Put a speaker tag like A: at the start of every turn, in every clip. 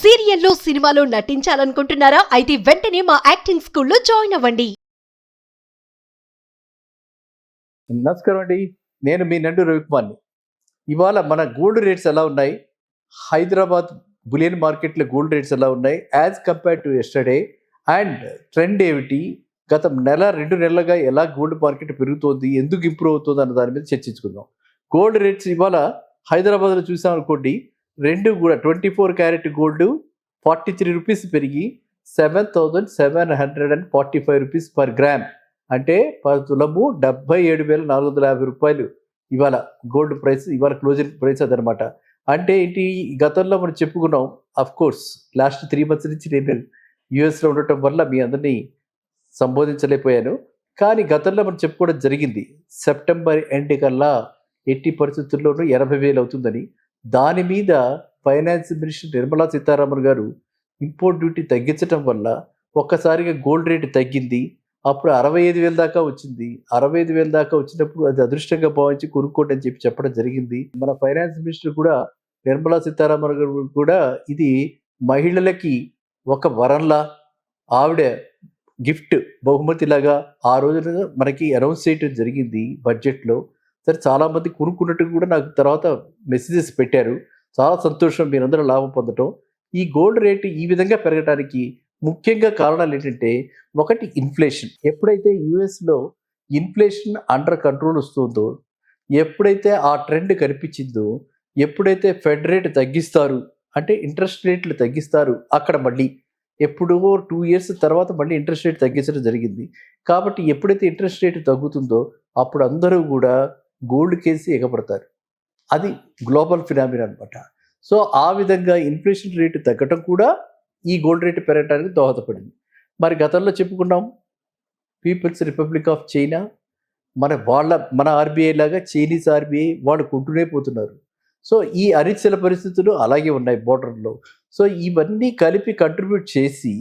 A: సీరియల్లో సినిమాలో నటించాలనుకుంటున్నారా? అయితే వెంటనే మా యాక్టింగ్ స్కూల్లో జాయిన్ అవ్వండి.
B: నమస్కారం అండి. నేను మీ నండు రవికుమార్ని. ఇవాళ మన గోల్డ్ రేట్స్ ఎలా ఉన్నాయి? హైదరాబాద్ బులియన్ మార్కెట్‌లో గోల్డ్ రేట్స్ ఎలా ఉన్నాయి? As compared to yesterday and trend ఏమిటి? గత నెల, 2 నెలలుగా ఎలా గోల్డ్ మార్కెట్ పెరుగుతోంది? ఎందుకు ఇంప్రూవ్ అవుతుంది అన్న దాని మీద చర్చించుకుందాం. గోల్డ్ రేట్స్ ఇవాళ హైదరాబాద్‌లో చూసామనుకోండి, 2 కూడా 24 క్యారెట్ గోల్డ్ 43 రూపీస్ పెరిగి 7,745 రూపీస్ పర్ గ్రామ్. అంటే తులము 77,450 రూపాయలు ఇవాళ గోల్డ్ ప్రైస్. ఇవాళ క్లోజింగ్ ప్రైస్ అదనమాట. అంటే ఏంటి, గతంలో మనం చెప్పుకున్నాం. కోర్స్ లాస్ట్ 3 మంత్స్ నుంచి నేను యూఎస్లో ఉండటం వల్ల మీ అందరినీ సంబోధించలేకపోయాను. కానీ గతంలో మనం చెప్పుకోవడం జరిగింది, సెప్టెంబర్ ఎండ్ కల్లా ఎట్టి పరిస్థితుల్లోనూ 80,000 అవుతుందని. దాని మీద ఫైనాన్స్ మినిస్టర్ నిర్మలా సీతారామన్ గారు ఇంపోర్ట్ డ్యూటీ తగ్గించడం వల్ల ఒక్కసారిగా గోల్డ్ రేటు తగ్గింది. అప్పుడు 65,000 దాకా వచ్చింది. 65,000 దాకా వచ్చినప్పుడు అది అదృష్టంగా భావించి కొనుక్కోండి అని చెప్పడం జరిగింది. మన ఫైనాన్స్ మినిస్టర్ కూడా, నిర్మలా సీతారామన్ గారు కూడా, ఇది మహిళలకి ఒక వరంలా, ఆవిడ గిఫ్ట్ బహుమతిలాగా ఆ రోజున మనకి అనౌన్స్ చేయడం జరిగింది బడ్జెట్‌లో. సరే, చాలామంది కొనుక్కున్నట్టు కూడా నాకు తర్వాత మెసేజెస్ పెట్టారు. చాలా సంతోషం మీరందరూ లాభం పొందటం. ఈ గోల్డ్ రేట్ ఈ విధంగా పెరగడానికి ముఖ్యంగా కారణాలు ఏంటంటే, ఒకటి ఇన్ఫ్లేషన్. ఎప్పుడైతే యూఎస్‌లో ఇన్ఫ్లేషన్ అండర్ కంట్రోల్ వస్తుందో, ఎప్పుడైతే ఆ ట్రెండ్ కనిపించిందో, ఎప్పుడైతే ఫెడ్ రేట్ తగ్గిస్తారు, అంటే ఇంట్రెస్ట్ రేట్లు తగ్గిస్తారు, అక్కడ మళ్ళీ ఎప్పుడో 2 ఇయర్స్ తర్వాత మళ్ళీ ఇంట్రెస్ట్ రేట్ తగ్గించడం జరిగింది. కాబట్టి ఎప్పుడైతే ఇంట్రెస్ట్ రేట్ తగ్గుతుందో అప్పుడు అందరూ కూడా గోల్డ్ కేసి ఎగబడతారు. అది గ్లోబల్ ఫినామినా అనమాట. సో ఆ విధంగా ఇన్ఫ్లేషన్ రేటు తగ్గటం కూడా ఈ గోల్డ్ రేటు పెరగడానికి దోహదపడింది. మరి గతంలో చెప్పుకున్నాం, పీపుల్స్ రిపబ్లిక్ ఆఫ్ చైనా, మన ఆర్బీఐ లాగా చైనీస్ ఆర్బీఐ వాళ్ళు కొంటూనే పోతున్నారు. సో ఈ అనిశ్చల పరిస్థితులు అలాగే ఉన్నాయి బోర్డర్లో. సో ఇవన్నీ కలిపి కంట్రిబ్యూట్ చేసి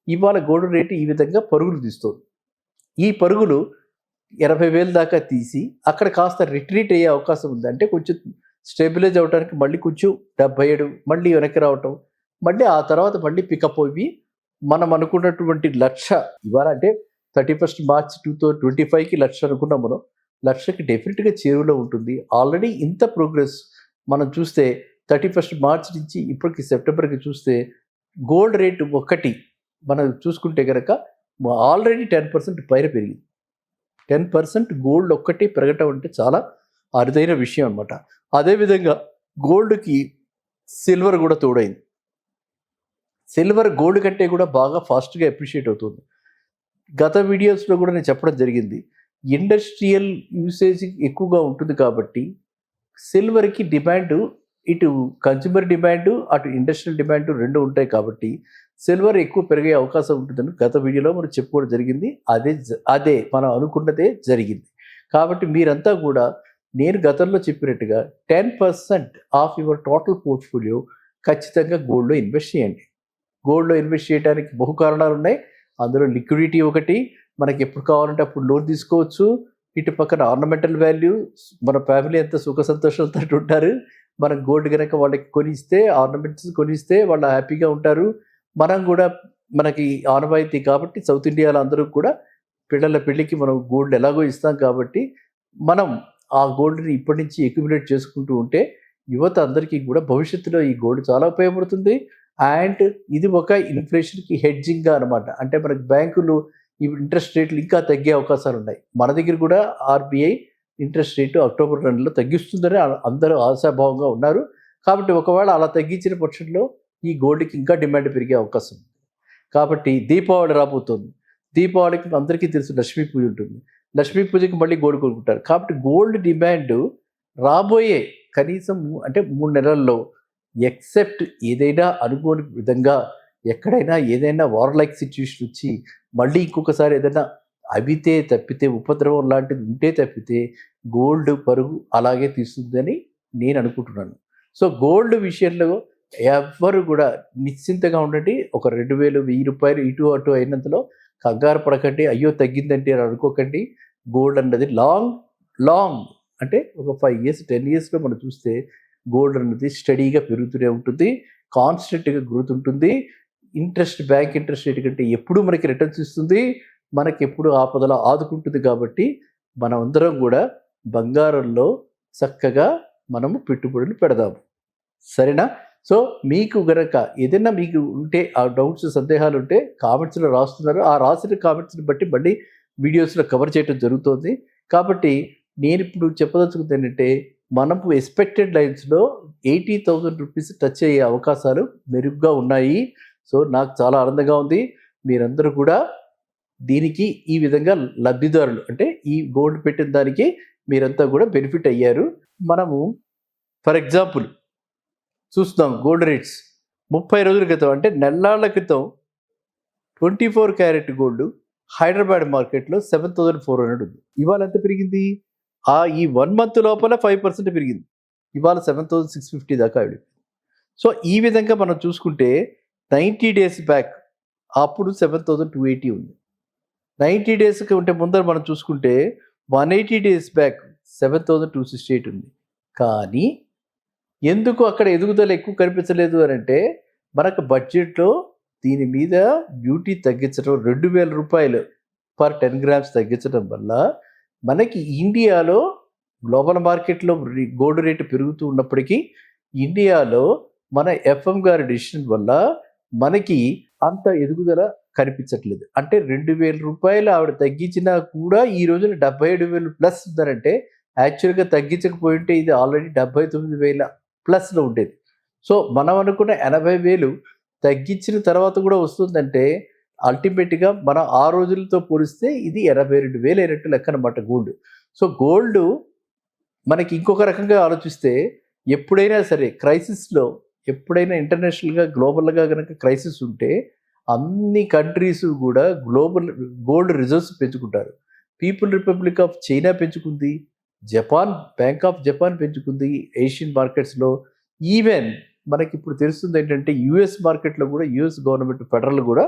B: ఇవాళ గోల్డ్ రేటు ఈ విధంగా పరుగులు తీస్తుంది. ఈ పరుగులు 80,000 దాకా తీసి అక్కడ కాస్త రిట్రీట్ అయ్యే అవకాశం ఉంది. అంటే కొంచెం స్టెబిలైజ్ అవ్వడానికి మళ్ళీ కొంచెం 77 మళ్ళీ వెనక్కి రావటం, మళ్ళీ ఆ తర్వాత మళ్ళీ పికప్ అయ్యి మనం అనుకున్నటువంటి లక్ష ఇవాళ అంటే 31 మార్చ్ 2025కి లక్ష అనుకున్నాం మనం. లక్షకి డెఫినెట్గా చేరువలో ఉంటుంది. ఆల్రెడీ ఇంత ప్రోగ్రెస్ మనం చూస్తే 31 మార్చ్ నుంచి ఇప్పటికి సెప్టెంబర్కి చూస్తే గోల్డ్ రేటు ఒక్కటి మనం చూసుకుంటే కనుక ఆల్రెడీ 10% పైన పెరిగింది. 10% గోల్డ్ ఒక్కటి పెరగటం అంటే చాలా అరుదైన విషయం అనమాట. అదేవిధంగా గోల్డ్కి సిల్వర్ కూడా తోడైంది. సిల్వర్ గోల్డ్ కంటే కూడా బాగా ఫాస్ట్గా అప్రిషియేట్ అవుతుంది. గత వీడియోస్లో కూడా నేను చెప్పడం జరిగింది, ఇండస్ట్రియల్ యూసేజ్ ఎక్కువగా ఉంటుంది కాబట్టి సిల్వర్కి డిమాండ్, ఇటు కన్స్యూమర్ డిమాండ్, అటు ఇండస్ట్రియల్ డిమాండ్ 2 ఉంటాయి కాబట్టి సిల్వర్ ఎక్కువ పెరిగే అవకాశం ఉంటుందని గత వీడియోలో మనం చెప్పుకోవడం జరిగింది. అదే మనం అనుకున్నదే జరిగింది. కాబట్టి మీరంతా కూడా నేను గతంలో చెప్పినట్టుగా 10% ఆఫ్ యువర్ టోటల్ పోర్ట్ఫోలియో ఖచ్చితంగా గోల్డ్లో ఇన్వెస్ట్ చేయండి. గోల్డ్లో ఇన్వెస్ట్ చేయడానికి బహు కారణాలు ఉన్నాయి. అందులో లిక్విడిటీ ఒకటి, మనకి ఎప్పుడు కావాలంటే అప్పుడు లోన్ తీసుకోవచ్చు. ఇటు పక్కన ఆర్నమెంటల్ వాల్యూ, మన ఫ్యామిలీ ఎంత సుఖ సంతోషాలతో ఉంటారు. మనం గోల్డ్ కనుక వాళ్ళకి కొనిస్తే, ఆర్నమెంట్స్ కొనిస్తే వాళ్ళు హ్యాపీగా ఉంటారు. మనం కూడా మనకి ఆనవాయితీ కాబట్టి సౌత్ ఇండియాలో అందరూ కూడా పిల్లల పెళ్ళికి మనం గోల్డ్ ఎలాగో ఇస్తాం కాబట్టి మనం ఆ గోల్డ్ని ఇప్పటి నుంచి అక్యుములేట్ చేసుకుంటూ ఉంటే యువత అందరికీ కూడా భవిష్యత్తులో ఈ గోల్డ్ చాలా ఉపయోగపడుతుంది. అండ్ ఇది ఒక ఇన్ఫ్లేషన్కి హెడ్జింగ్గా అనమాట. అంటే మనకి బ్యాంకులు ఈ ఇంట్రెస్ట్ రేట్లు ఇంకా తగ్గే అవకాశాలు ఉన్నాయి. మన దగ్గర కూడా ఆర్బీఐ ఇంట్రెస్ట్ రేటు అక్టోబర్ 2లో తగ్గిస్తుందని అందరూ ఆశాభావంగా ఉన్నారు. కాబట్టి ఒకవేళ అలా తగ్గించిన పక్షంలో ఈ గోల్డ్కి ఇంకా డిమాండ్ పెరిగే అవకాశం ఉంది. కాబట్టి దీపావళి రాబోతోంది. దీపావళికి అందరికీ తెలుసు లక్ష్మీ పూజ ఉంటుంది. లక్ష్మీ పూజకి మళ్ళీ గోల్డ్ కొనుక్కుంటారు. కాబట్టి గోల్డ్ డిమాండ్ రాబోయే కనీసం అంటే 3 నెలల్లో, ఎక్సెప్ట్ ఏదైనా అనుకోని విధంగా ఎక్కడైనా ఏదైనా వార్ లైక్ సిచ్యువేషన్ వచ్చి మళ్ళీ ఇంకొకసారి ఏదైనా అవితే తప్పితే, ఉపద్రవం లాంటిది ఉంటే తప్పితే గోల్డ్ పరుగు అలాగే తీస్తుందని నేను అనుకుంటున్నాను. సో గోల్డ్ విషయంలో ఎవ్వరు కూడా నిశ్చింతగా ఉండండి. ఒక 2,000, 1,000 రూపాయలు ఇటు అటు అయినంతలో కంగారు పడకండి. అయ్యో తగ్గిందంటే అని అనుకోకండి. గోల్డ్ అన్నది లాంగ్ అంటే ఒక 5 ఇయర్స్ 10 ఇయర్స్లో మనం చూస్తే గోల్డ్ అన్నది స్టడీగా పెరుగుతూనే ఉంటుంది. కాన్స్టెంట్గా గ్రోత్ ఉంటుంది. బ్యాంక్ ఇంట్రెస్ట్ రేట్ కంటే ఎప్పుడు మనకి రిటర్న్స్ ఇస్తుంది, మనకి ఎప్పుడు ఆపదలో ఆదుకుంటుంది. కాబట్టి మనం అందరం కూడా బంగారంలో చక్కగా మనము పెట్టుబడులు పెడదాము. సరేనా? సో మీకు గనక ఏదైనా మీకు ఉంటే ఆ డౌట్స్ సందేహాలు ఉంటే కామెంట్స్లో రాస్తున్నారు. ఆ రాసిన కామెంట్స్ని బట్టి మళ్ళీ వీడియోస్లో కవర్ చేయడం జరుగుతుంది. కాబట్టి నేను ఇప్పుడు చెప్పదలుచుకుంది ఏంటంటే, మనకు ఎక్స్పెక్టెడ్ లైన్స్లో 80,000 రూపీస్ టచ్ అయ్యే అవకాశాలు మెరుగ్గా ఉన్నాయి. సో నాకు చాలా ఆనందంగా ఉంది. మీరందరూ కూడా దీనికి ఈ విధంగా లబ్ధిదారులు, అంటే ఈ గోల్డ్ పెట్టిన దానికి మీరంతా కూడా బెనిఫిట్ అయ్యారు. మనము ఫర్ ఎగ్జాంపుల్ చూస్తున్నాం గోల్డ్ రేట్స్ 30 రోజుల క్రితం, అంటే నెల్లాళ్ల క్రితం 24 క్యారెట్ గోల్డ్ హైదరాబాద్ మార్కెట్లో 7,400 ఉంది. ఇవాళ ఎంత పెరిగింది? ఈ 1 మంత్ లోపల 5% పెరిగింది. ఇవాళ 7,650 దాకా వెళ్ళింది. సో ఈ విధంగా మనం చూసుకుంటే 90 డేస్ బ్యాక్ అప్పుడు 7,280 ఉంది. 90 డేస్కి ఉంటే ముందర మనం చూసుకుంటే 180 డేస్ బ్యాక్ 7,268 ఉంది. కానీ ఎందుకు అక్కడ ఎదుగుదల ఎక్కువ కనిపించలేదు అని అంటే, మనకు బడ్జెట్లో దీని మీద డ్యూటీ తగ్గించడం 2,000 రూపాయలు పర్ 10 గ్రామ్స్ తగ్గించడం వల్ల మనకి ఇండియాలో గ్లోబల్ మార్కెట్లో గోల్డ్ రేటు పెరుగుతూ ఉన్నప్పటికీ ఇండియాలో మన ఎఫ్ఎం గారి డిసిషన్ వల్ల మనకి అంత ఎదుగుదల కనిపించట్లేదు. అంటే 2,000 రూపాయలు ఆవిడ తగ్గించినా కూడా ఈ రోజున 77,000 ప్లస్ ఉందనంటే, యాక్చువల్గా తగ్గించకపోయింటే ఇది ఆల్రెడీ 79,000 ప్లస్లో ఉండేది. సో మనం అనుకున్న 80,000 తగ్గించిన తర్వాత కూడా వస్తుందంటే అల్టిమేట్గా మనం ఆ రోజులతో పోలిస్తే ఇది 82,000 అయినట్టు లెక్క అనమాట గోల్డ్. సో గోల్డ్ మనకి ఇంకొక రకంగా ఆలోచిస్తే, ఎప్పుడైనా సరే క్రైసిస్లో, ఎప్పుడైనా ఇంటర్నేషనల్గా గ్లోబల్గా కనుక క్రైసిస్ ఉంటే అన్ని కంట్రీస్ కూడా గోల్డ్ రిజర్వ్స్ పెంచుకుంటారు. పీపుల్ రిపబ్లిక్ ఆఫ్ చైనా పెంచుకుంది, బ్యాంక్ ఆఫ్ జపాన్ పెంచుకుంది ఏషియన్ మార్కెట్స్లో. ఈవెన్ మనకి ఇప్పుడు తెలుస్తుంది ఏంటంటే యుఎస్ మార్కెట్లో కూడా యుఎస్ గవర్నమెంట్ ఫెడరల్ కూడా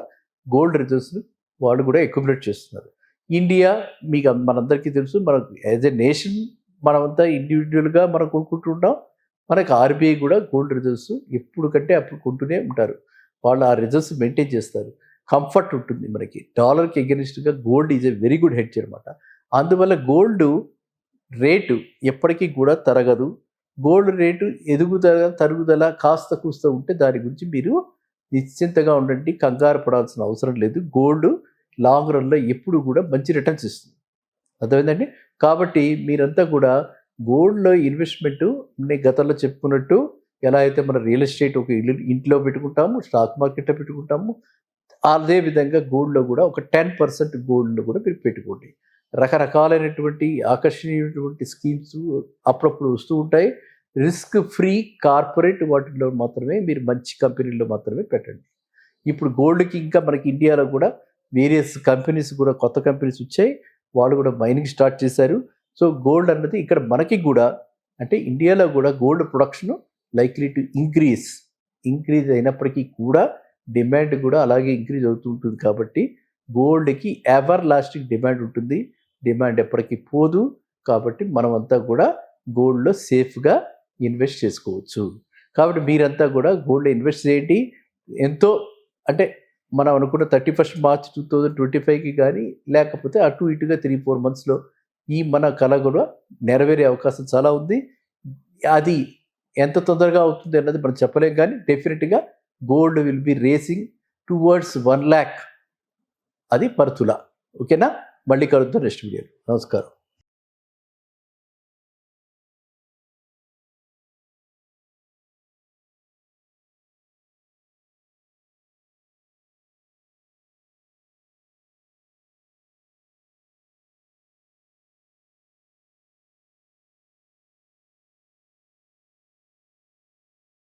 B: గోల్డ్ రిజర్వ్స్ వాళ్ళు కూడా అక్యుములేట్ చేస్తున్నారు. ఇండియా మీకు మనందరికీ తెలుసు, మనకు యాజ్ ఎ నేషన్ మనమంతా ఇండివిజువల్గా మనం కొనుక్కుంటుంటాం. మనకు ఆర్బీఐ కూడా గోల్డ్ రిజర్వ్స్ ఎప్పుడు కంటే అప్పుడు కొంటూనే ఉంటారు. వాళ్ళు ఆ రిజర్వ్స్ మెయింటైన్ చేస్తారు. కంఫర్ట్ ఉంటుంది మనకి. డాలర్కి ఎగెనిస్ట్గా gold is a very good hedge అనమాట. అందువల్ల గోల్డ్ రేటు ఎప్పటికీ కూడా తరగదు. గోల్డ్ రేటు తరుగుదల కాస్త కూస్త ఉంటే దాని గురించి మీరు నిశ్చింతగా ఉండండి, కంగారు పడాల్సిన అవసరం లేదు. గోల్డ్ లాంగ్ రన్లో ఎప్పుడు కూడా మంచి రిటర్న్స్ ఇస్తుంది. అర్థమైందండి? కాబట్టి మీరంతా కూడా గోల్డ్లో ఇన్వెస్ట్మెంటు నేను గతంలో చెప్పుకున్నట్టు ఎలా అయితే మన రియల్ ఎస్టేట్ ఒక ఇంట్లో పెట్టుకుంటాము, స్టాక్ మార్కెట్లో పెట్టుకుంటాము, అదేవిధంగా గోల్డ్లో కూడా ఒక 10% గోల్డ్లో కూడా మీరు పెట్టుకోండి. రకరకాలైనటువంటి ఆకర్షణీయమైనటువంటి స్కీమ్స్ అప్పుడప్పుడు వస్తూ ఉంటాయి. రిస్క్ ఫ్రీ కార్పొరేట్ వాటిల్లో మాత్రమే మీరు మంచి కంపెనీల్లో మాత్రమే పెట్టండి. ఇప్పుడు గోల్డ్కి ఇంకా మనకి ఇండియాలో కూడా వేరియస్ కంపెనీస్ కూడా కొత్త కంపెనీస్ వచ్చాయి. వాళ్ళు కూడా మైనింగ్ స్టార్ట్ చేశారు. సో గోల్డ్ అన్నది ఇక్కడ మనకి కూడా, అంటే ఇండియాలో కూడా gold production likely to increase అయినప్పటికీ కూడా డిమాండ్ కూడా అలాగే ఇంక్రీజ్ అవుతూ ఉంటుంది. కాబట్టి గోల్డ్కి ఎవర్ లాస్టింగ్ డిమాండ్ ఉంటుంది. డిమాండ్ ఎప్పటికీ పోదు. కాబట్టి మనమంతా కూడా గోల్డ్లో సేఫ్గా ఇన్వెస్ట్ చేసుకోవచ్చు. కాబట్టి మీరంతా కూడా గోల్డ్ ఇన్వెస్ట్ చేయండి. ఎంతో, అంటే మనం అనుకున్న 31 మార్చ్ 2025కి కానీ, లేకపోతే అటు ఇటుగా 3-4 మంత్స్లో ఈ మన కళ కూడా నెరవేరే అవకాశం చాలా ఉంది. అది ఎంత తొందరగా అవుతుంది అన్నది మనం చెప్పలేం, కానీ డెఫినెట్గా gold will be racing towards 1 lakh అది పర్ తులా. ఓకేనా? మళ్ళీ కలుద్దాం నెక్స్ట్ వీడియోలో. నమస్కారం.